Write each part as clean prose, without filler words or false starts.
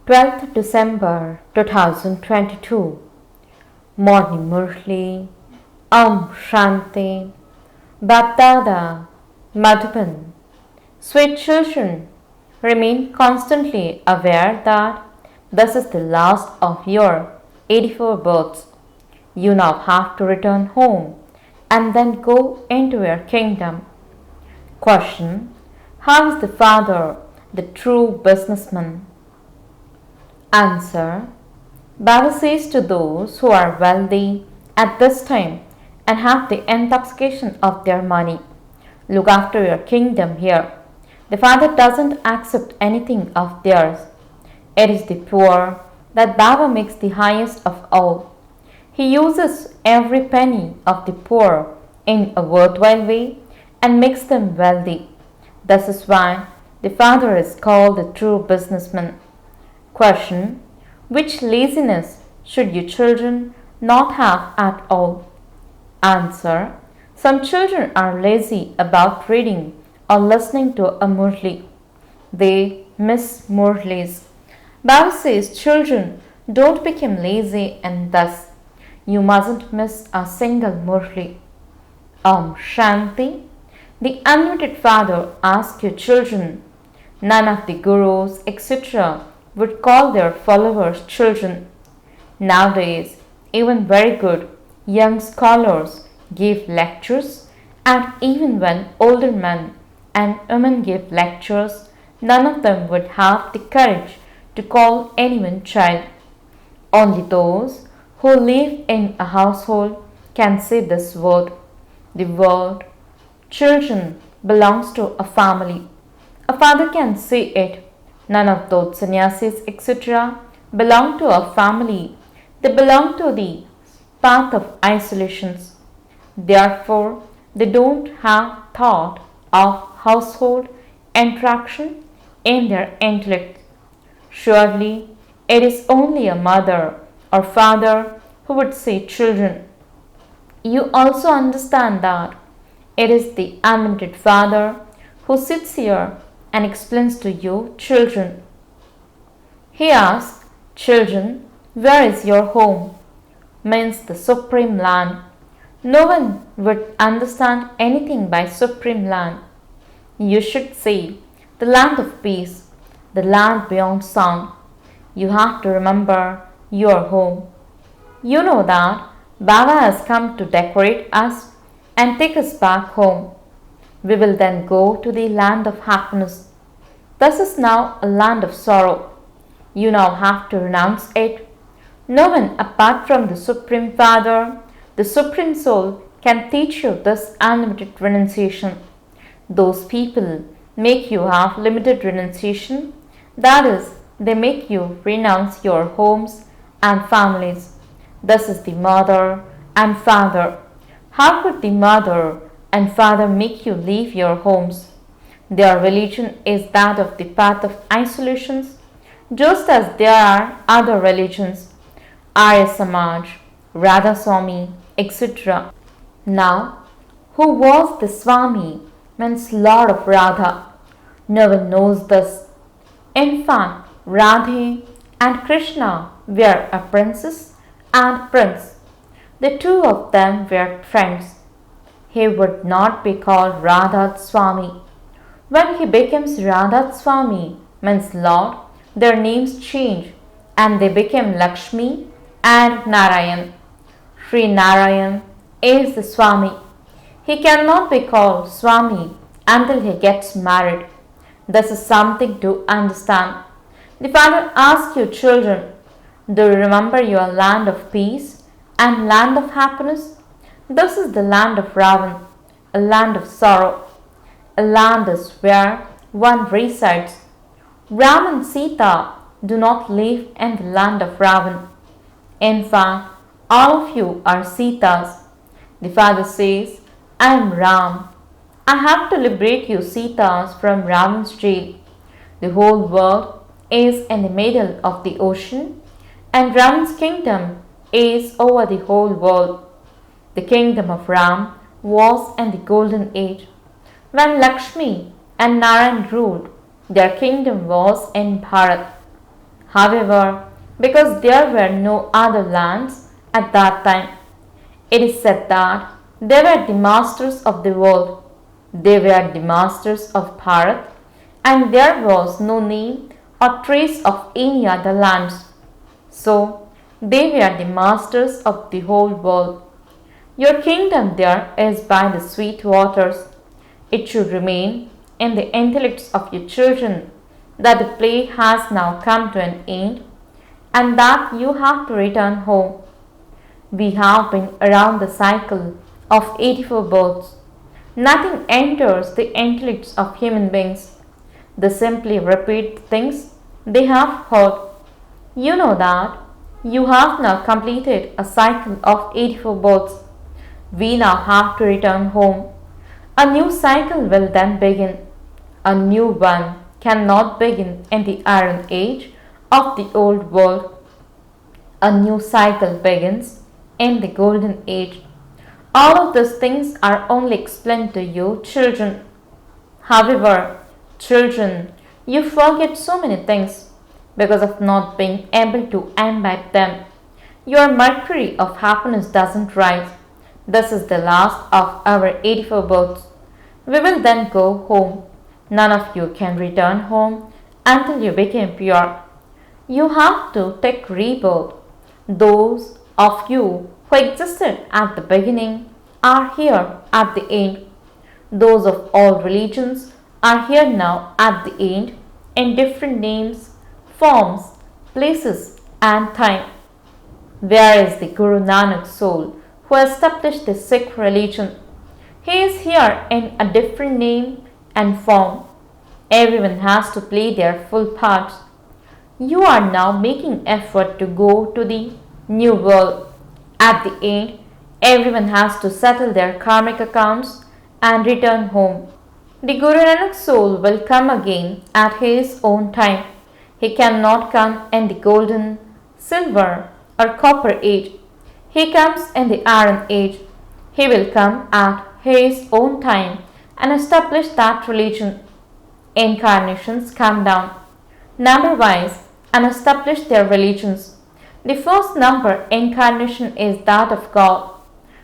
12th December 2022. Morning Murli. Shanti. BapDada. Madhuban. Sweet children, remain constantly aware that this is the last of your 84 births. You now have to return home and then go into your kingdom. Question: how is the father the true businessman? Answer: Baba says to those who are wealthy at this time and have the intoxication of their money, look after your kingdom here. The Father doesn't accept anything of theirs. It is the poor that Baba makes the highest of all. He uses every penny of the poor in a worthwhile way and makes them wealthy. This is why the Father is called the true businessman. Question: which laziness should you children not have at all? Answer: some children are lazy about reading or listening to a Murli. They miss Murlis. Baba says, children, don't become lazy and thus you mustn't miss a single Murli. Shanti. The unlimited Father asks you children. None of the gurus, etc. would call their followers children. Nowadays, even very good young scholars give lectures, and even when older men and women give lectures, none of them would have the courage to call anyone child. Only those who live in a household can say this word. The word children belongs to a family. A father can say it. None of those sannyasis, etc., belong to a family. They belong to the path of isolations. Therefore, they don't have thought of household interaction in their intellect. Surely, it is only a mother or father who would say children. You also understand that it is the unlimited Father who sits here and explains to you children. He asks, children, where is your home? Means the supreme land. No one would understand anything by supreme land. You should say the land of peace, the land beyond sound. You have to remember your home. You know that Baba has come to decorate us and take us back home. We will then go to the land of happiness. This is now a land of sorrow. You now have to renounce it. No one apart from the Supreme Father, the Supreme Soul, can teach you this unlimited renunciation. Those people make you have limited renunciation. That is, they make you renounce your homes and families. This is the mother and father. How could the mother and father make you leave your homes? Their religion is that of the path of isolations, just as there are other religions, Arya Samaj, Radha Swami, etc. Now, who was the Swami means Lord of Radha. No one knows this. In fact, Radhe and Krishna were a princess and prince. The two of them were friends. He would not be called Radha Swami. When he becomes Radha Swami, means Lord, their names change and they became Lakshmi and Narayan. Sri Narayan is the Swami. He cannot be called Swami until he gets married. This is something to understand. The Father asks you children, do you remember your land of peace and land of happiness? This is the land of Ravan, a land of sorrow. A land is where one resides. Ram and Sita do not live in the land of Ravan. In fact, all of you are Sitas. The Father says, I am Ram. I have to liberate you Sitas from Ravan's jail. The whole world is in the middle of the ocean and Ram's kingdom is over the whole world. The kingdom of Ram was in the golden age. When Lakshmi and Narayan ruled, their kingdom was in Bharat. However, because there were no other lands at that time, it is said that they were the masters of the world. They were the masters of Bharat, and there was no name or trace of any other lands. So, they were the masters of the whole world. Your kingdom there is by the sweet waters. It should remain in the intellects of your children that the play has now come to an end and that you have to return home. We have been around the cycle of 84 births. Nothing enters the intellects of human beings. They simply repeat things they have heard. You know that you have now completed a cycle of 84 births. We now have to return home. A new cycle will then begin. A new one cannot begin in the iron age of the old world. A new cycle begins in the golden age. All of these things are only explained to you, children. However, children, you forget so many things because of not being able to imbibe them. Your mercury of happiness doesn't rise. This is the last of our 84 births. We will then go home. None of you can return home until you become pure. You have to take rebirth. Those of you who existed at the beginning are here at the end. Those of all religions are here now at the end in different names, forms, places, and time. Where is the Guru Nanak's soul who established the Sikh religion? He is here in a different name and form. Everyone has to play their full parts. You are now making effort to go to the new world. At the end, everyone has to settle their karmic accounts and return home. The Guru Nanak's soul will come again at his own time. He cannot come in the golden, silver, or copper age. He comes in the iron age. He will come at his own time and establish that religion. Incarnations come down number-wise and establish their religions. The first number incarnation is that of God.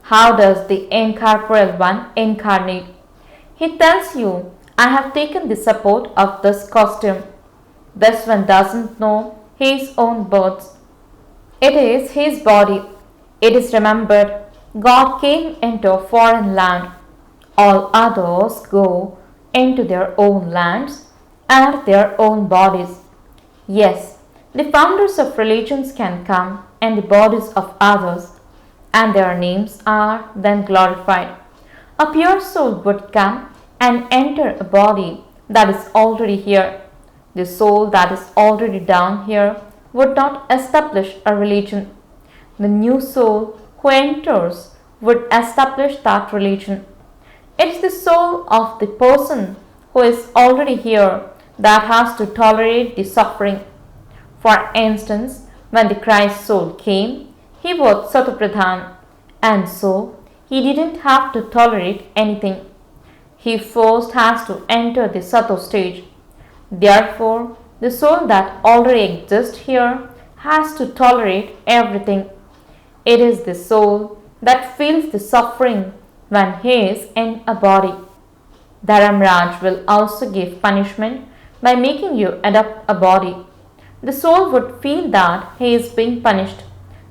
How does the incorporeal one incarnate? He tells you, I have taken the support of this costume. This one doesn't know his own births. It is his body. It is remembered. God came into a foreign land. All others go into their own lands and their own bodies. Yes, the founders of religions can come in the bodies of others, and their names are then glorified. A pure soul would come and enter a body that is already here. The soul that is already down here would not establish a religion. The new soul who enters would establish that religion. It is the soul of the person who is already here that has to tolerate the suffering. For instance, when the Christ soul came, he was Satupradhan, and so he didn't have to tolerate anything. He first has to enter the Sato stage. Therefore, the soul that already exists here has to tolerate everything. It is the soul that feels the suffering when he is in a body. Dharamraj will also give punishment by making you adopt a body. The soul would feel that he is being punished.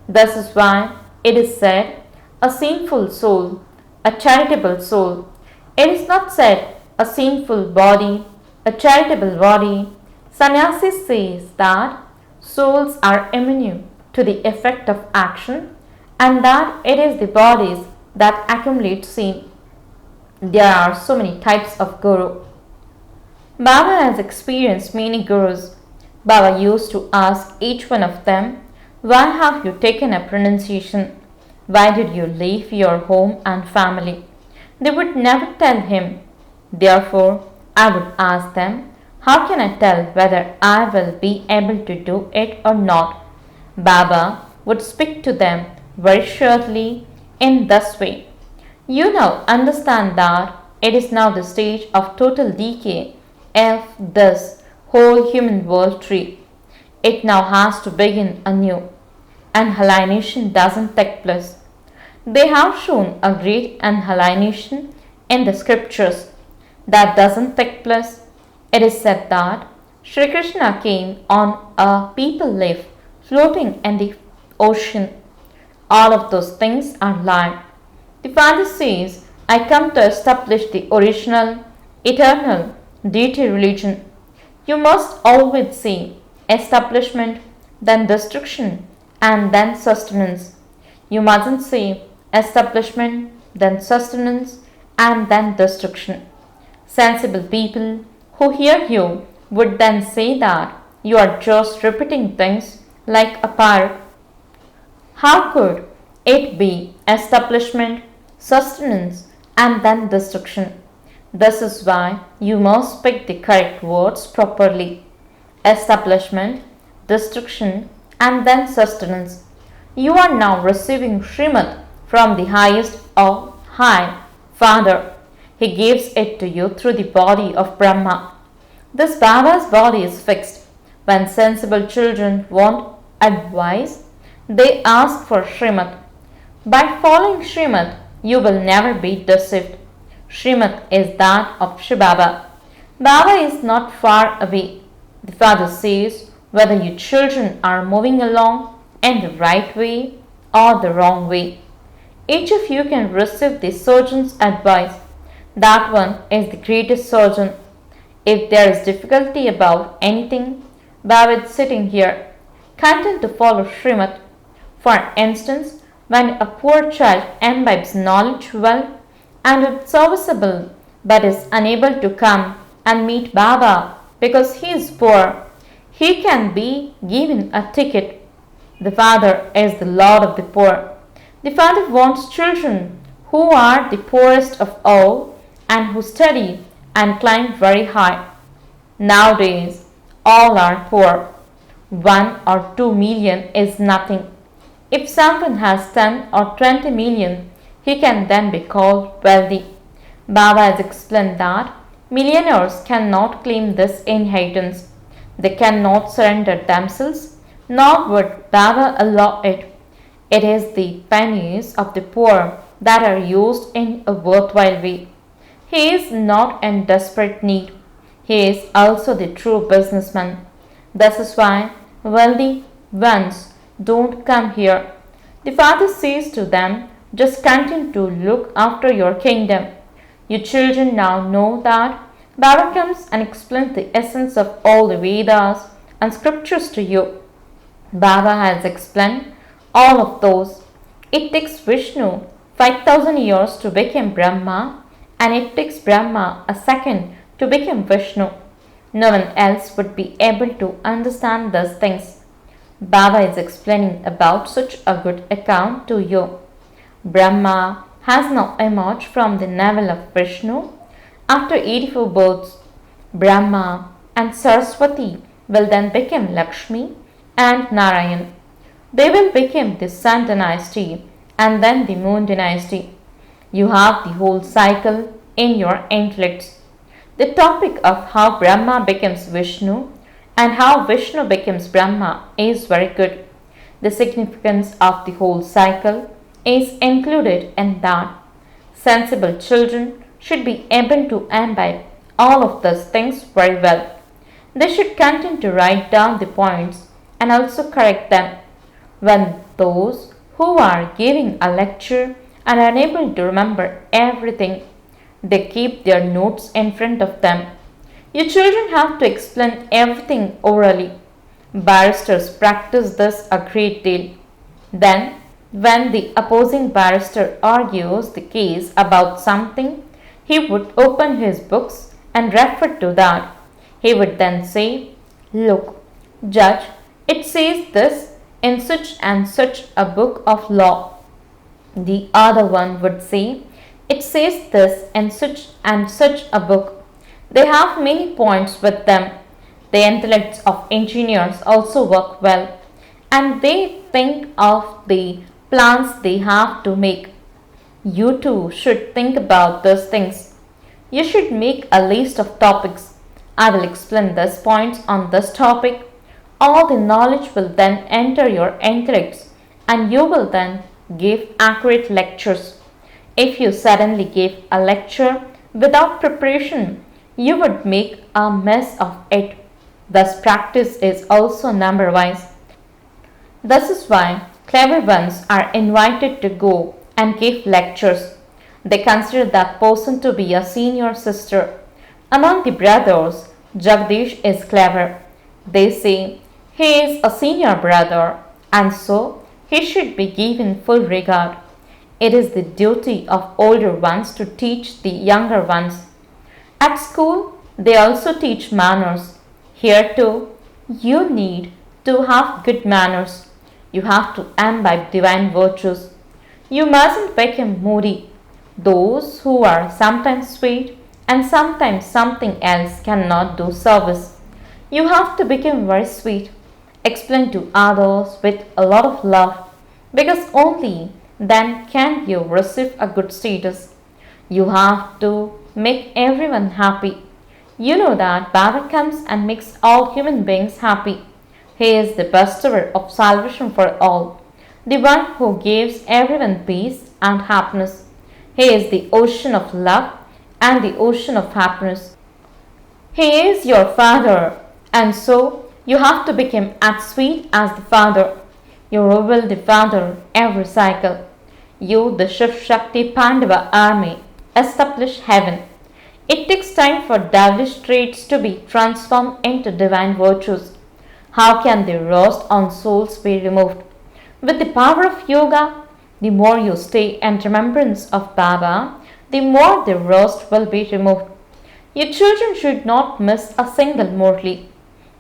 This is why it is said, a sinful soul, a charitable soul. It is not said, a sinful body, a charitable body. Sannyasi says that souls are immune to the effect of action and that it is the bodies that accumulate sin. There are so many types of guru. Baba has experienced many gurus. Baba used to ask each one of them, why have you taken a pronunciation? Why did you leave your home and family? They would never tell him. Therefore, I would ask them, how can I tell whether I will be able to do it or not? Baba would speak to them very shortly in this way. You now understand that it is now the stage of total decay of this whole human world tree. It now has to begin anew. Annihilation doesn't take place. They have shown a great annihilation in the scriptures. That doesn't take place. It is said that Sri Krishna came on a people leaf floating in the ocean. All of those things are lie. The Father says, I come to establish the original, eternal deity religion. You must always say establishment, then destruction, and then sustenance. You mustn't say establishment, then sustenance, and then destruction. Sensible people who hear you would then say that you are just repeating things like a parrot. How could it be establishment, sustenance, and then destruction? This is why you must pick the correct words properly. Establishment, destruction, and then sustenance. You are now receiving Srimad from the highest or high Father. He gives it to you through the body of Brahma. This Baba's body is fixed. When sensible children want advice, they ask for Srimad. By following Srimad, you will never be deceived. Srimad is that of shivbaba. Baba is not far away. The Father says whether you children are moving along in the right way or the wrong way. Each of you can receive the surgeon's advice. That one is the greatest surgeon. If there is difficulty about anything, Baba is sitting here, content to follow Srimad. For instance, when a poor child imbibes knowledge well and is serviceable but is unable to come and meet Baba because he is poor, he can be given a ticket. The Father is the Lord of the poor. The Father wants children who are the poorest of all and who study and climb very high. Nowadays, all are poor. 1 or 2 million is nothing. If someone has 10 or 20 million, he can then be called wealthy. Baba has explained that millionaires cannot claim this inheritance. They cannot surrender themselves, nor would Baba allow it. It is the pennies of the poor that are used in a worthwhile way. He is not in desperate need. He is also the true businessman. This is why wealthy ones don't come here. The Father says to them, just continue to look after your kingdom. You children now know that Baba comes and explains the essence of all the Vedas and scriptures to you. Baba has explained all of those. It takes Vishnu 5000 years to become Brahma, and it takes Brahma a second to become Vishnu. No one else would be able to understand these things. Baba is explaining about such a good account to you. Brahma has now emerged from the navel of Vishnu after 84 births. Brahma and Saraswati will then become Lakshmi and Narayan. They will become the Sun dynasty and then the Moon dynasty. You have the whole cycle in your intellects. The topic of how Brahma becomes Vishnu and how Vishnu becomes Brahma is very good. The significance of the whole cycle is included in that. Sensible children should be able to imbibe all of these things very well. They should continue to write down the points and also correct them. When those who are giving a lecture are unable to remember everything, they keep their notes in front of them. Your children have to explain everything orally. Barristers practice this a great deal. Then, when the opposing barrister argues the case about something, he would open his books and refer to that. He would then say, "Look, Judge, it says this in such and such a book of law." The other one would say, "It says this in such and such a book." They have many points with them. The intellects of engineers also work well, and they think of the plans they have to make. You too should think about those things. You should make a list of topics. I will explain these points on this topic. All the knowledge will then enter your intellects and you will then give accurate lectures. If you suddenly give a lecture without preparation, you would make a mess of it. Thus, practice is also number wise. This is why clever ones are invited to go and give lectures. They consider that person to be a senior sister. Among the brothers, Jagdish is clever. They say he is a senior brother and so he should be given full regard. It is the duty of older ones to teach the younger ones. At school, they also teach manners. Here too, you need to have good manners. You have to imbibe divine virtues. You mustn't become moody. Those who are sometimes sweet and sometimes something else cannot do service. You have to become very sweet. Explain to others with a lot of love because only then can you receive a good status. You have to make everyone happy. You know that Baba comes and makes all human beings happy. He is the bestower of salvation for all, the one who gives everyone peace and happiness. He is the ocean of love and the ocean of happiness. He is your father, and so you have to become as sweet as the father. You reveal the father every cycle. You, the Shiv Shakti Pandava army, establish heaven. It takes time for devilish traits to be transformed into divine virtues. How can the rust on souls be removed? With the power of yoga, the more you stay in remembrance of Baba, the more the rust will be removed. Your children should not miss a single Murli.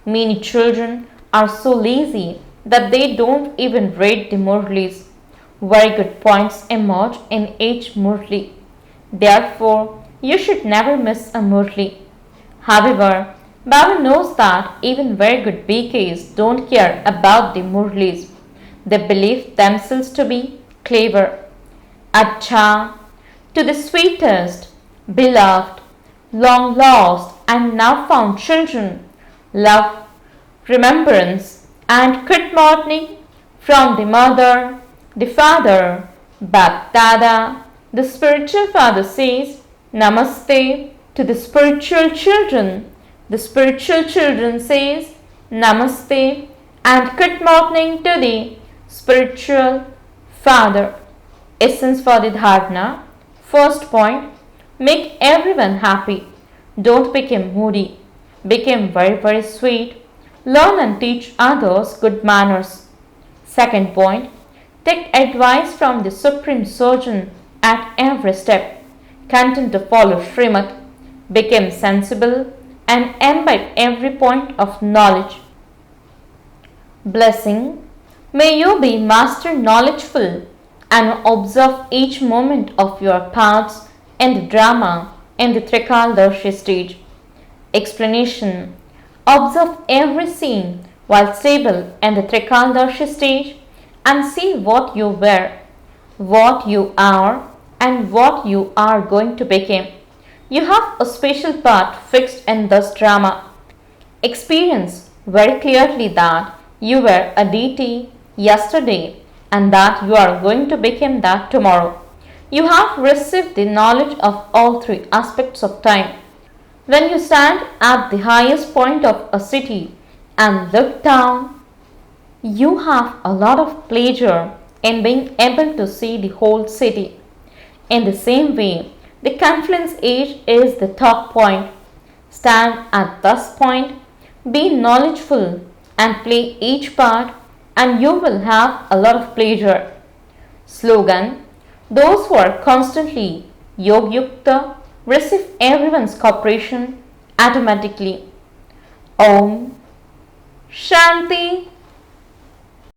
Many children are so lazy that they don't even read the Murlis. Very good points emerge in each Murli. Therefore, you should never miss a Murli. However, Baba knows that even very good BKs don't care about the Murlis. They believe themselves to be clever. Acha, to the sweetest, beloved, long lost and now found children, love, remembrance and good morning from the mother, the father, BapDada. The spiritual father says Namaste to the spiritual children. The spiritual children says Namaste and good morning to the spiritual father. Essence for the dharana. First point, make everyone happy. Don't become moody. Become very sweet. Learn and teach others good manners. Second point, take advice from the Supreme Surgeon at every step. Continue to follow Srimad. Become sensible and imbibe every point of knowledge. Blessing. May you be master knowledgeful and observe each moment of your paths in the drama in the Trikaldarshi stage. Explanation. Observe every scene while stable in the Trikaldarshi stage and see what you were, what you are and what you are going to become. You have a special part fixed in this drama. Experience very clearly that you were a deity yesterday and that you are going to become that tomorrow. You have received the knowledge of all three aspects of time. When you stand at the highest point of a city and look down, you have a lot of pleasure in being able to see the whole city. In the same way, the confluence age is the top point. Stand at this point, be knowledgeful and play each part and you will have a lot of pleasure. Slogan. Those who are constantly Yogyukta receive everyone's cooperation automatically. Om Shanti